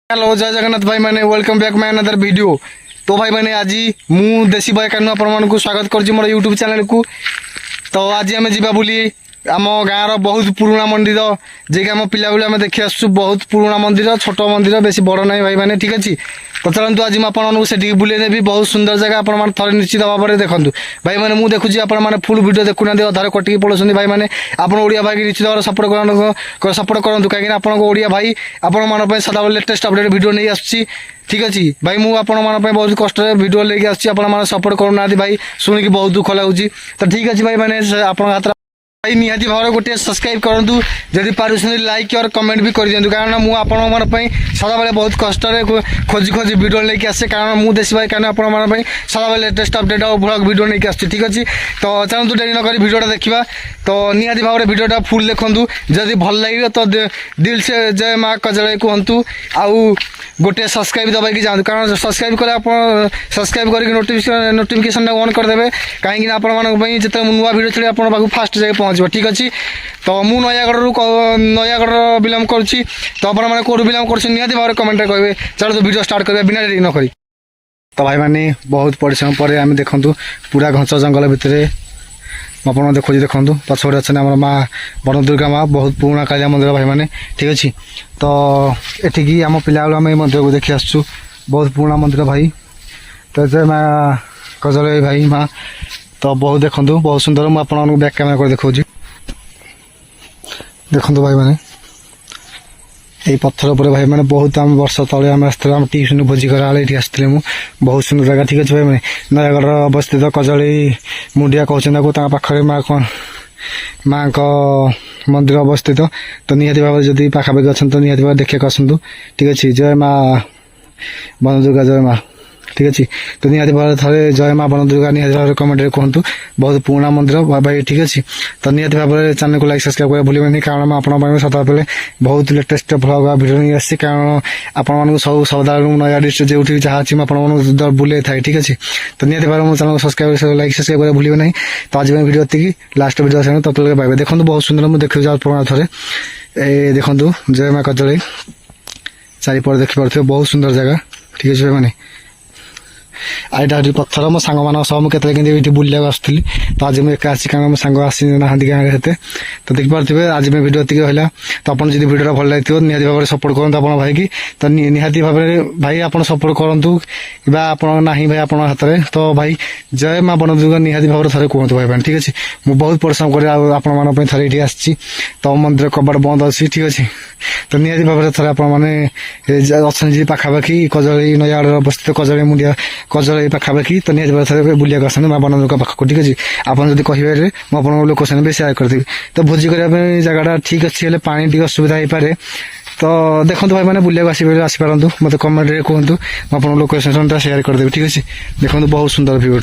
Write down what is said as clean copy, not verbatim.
Hello जय जगन्नाथ भाई मैंने welcome back my another video. तो भाई मैंने आज मु देसी भाई कानू आपण को स्वागत कर मोर यूट्यूब चैनल को। तो आज आम जा बोली आम गाँव बहुत पुराना मंदिर जे कि आम पिला बेले आम देखी आसु बहुत पुराना मंदिर छोट मंदिर बेसी बड़ ना भाई मैंने ठीक अच्छे। तो चलतु आज मुझे बुले नेबी बहुत सुंदर जगह आप थे निश्चित भाव में देखूँ भाई मैंने मुझे देखुची आपने फुल वीडियो देखुना अधारे कटिकी पड़ोस भाई मैंने आप ओडिया भाई की निश्चित भाव सपोर्ट करूँ कहीं आप ओडिया भाई आपण सदा लेटेस्ट अपडेट वीडियो नहीं आसुची ठीक अच्छे। भाई मुझे बहुत कष्ट वीडियो लेके आसपा सपोर्ट करूना भाई शुणिकी बहुत दुख लगुच। तो ठीक अच्छे भाई मैंने आप हाथ भाई निहाती भाव में गोटे सब्सक्राइब करूँ जदि पार्टी लाइक और कमेंट भी कर दिखाँ कारण मुझे सदा बेले बहुत कष्ट खोजी खोजी वीडियो लेके आसे कारण मुझे देसी भाई कारण आप सदा बेले लेटेस्ट अपडेट और ब्लॉग वीडियो लेके आस ठीक अच्छे। तो चलतु डेरी नक वीडियोटा देखा। तो निहाती भाव में वीडियोटा फुल देखूँ जदि भल लगे तो दिल से जय माँ कजल कहतु आउ गोटे सब्सक्राइब दबाई जाऊँ कारण सब्सक्राइब कले आप सब्सक्राइब कर नोटिफिकेशन ऑन करदे कहीं आपण जिते नुआ वीडियो छड़े आप फास्ट जाए पहुँच ठीक अच्छे। तो मु नयागढ़ बिलंग करुँची तो आपने कौन बिलंग कर निहाती भाव में कमेंट करेंगे। चलो तो वीडियो स्टार्ट करें बिना देरी न करी। तो भाई मैंने बहुत परिश्रम पर आम देखूँ पूरा घंच जंगल भितर आप देखूँ पछपटे अच्छे आम माँ बन दुर्गा माँ बहुत पुराना कालिया मंदिर भाई मैंने ठीक अच्छे। तो एठिकी आम पिला आम मंदिर को देखी आसु बहुत पुराना मंदिर भाई। तो जय माँ कजल भाई माँ तो बहुत देखूँ बहुत सुंदर मुझे बैक कैमेरा कर देखा देखूँ भाई मैंने यही पत्थर पर भाई मैंने बहुत आम वर्ष तले आम आम ट्यूशन भोजी करा ये आसते बहुत सुंदर जगह ठीक अच्छे भाई मैंने नयागढ़ अवस्थित कजली मुंडिया कहते पाखे माँ माँ को मंदिर अवस्थित। तो निहाती भाव जब पाखापाखि अच्छा तो निहाती भाव देखा आसतु ठीक अच्छे। जय माँ बन दुर्गा जय माँ ठीक अच्छे। तो निहाती भाव थे जय माँ बन दुर्गा निहाती भाव कमेंट कहतु बहुत पुराना मंदिर भाई ठीक अच्छे। तो निहाती भाव में चैनल को लाइक सब्सक्राइब करा भूलें कारण आप सदा बेले बहुत लेटेस्ट भ्लग वीडियो नहीं आसी कारण आपको सब सौदा नया डिस्ट्रिक्ट जो जहाँ अच्छी आप बुले थाए ठीक अच्छे। तो निहाती भाव चैनल को सब्सक्राइब लाइक सब्सक्राइब करा भूलें नहीं। तो आज वीडियो एति लास्ट वीडियो आस तब तक पाइबे देखो बहुत सुंदर मुझे देखी जाऊँ पुराना थे देखूँ जय माँ कजल चारिपट देखिपे बहुत सुंदर जगह ठीक अच्छे मैंने आईटा पत्थर मो सांग मान सब मुझे बुलिया आसुली। तो आज मुझे एका आसी कारण मो सांग आसी ना गाँव में तो देखिपे आज मैं वीडियो एतिक रहा। तो आप वीडियो भल लगे निहाती भाव में सपोर्ट करूँ आप भाई की। तो निहाती भाव में भाई आप सपोर्ट करूँ कि ना भाई आप हाथ में। तो भाई जय माँ बन दुर्गा निहाती भाव में थे कहतु भाई ठीक अच्छे। मुझे बहुत परिश्रम कर आपण थे ये आसी तो मंदिर कबाट बंद अच्छी ठीक अच्छे। तो निहाती भाव में थे आपने पाखापाखि कजली नयागढ़ अवस्थित कजली मुंडिया कजल पाखापाखि तो निहाती भाव में बुलिया आसते माँ बन दुर्गा पाखक ठीक अच्छे। आपड़ी कहे मुझे लोकेशन भी सेयार करदेवी। तो भोजी करने जगह ठीक अच्छे पानी टी असुविधा हो पाए। तो देखो भाई मैंने बुलिया आसपारतु मत कमेंट कहतु मुझे लोकेशन सेयार करदेवी ठीक अच्छे। देखो बहुत सुंदर व्यू।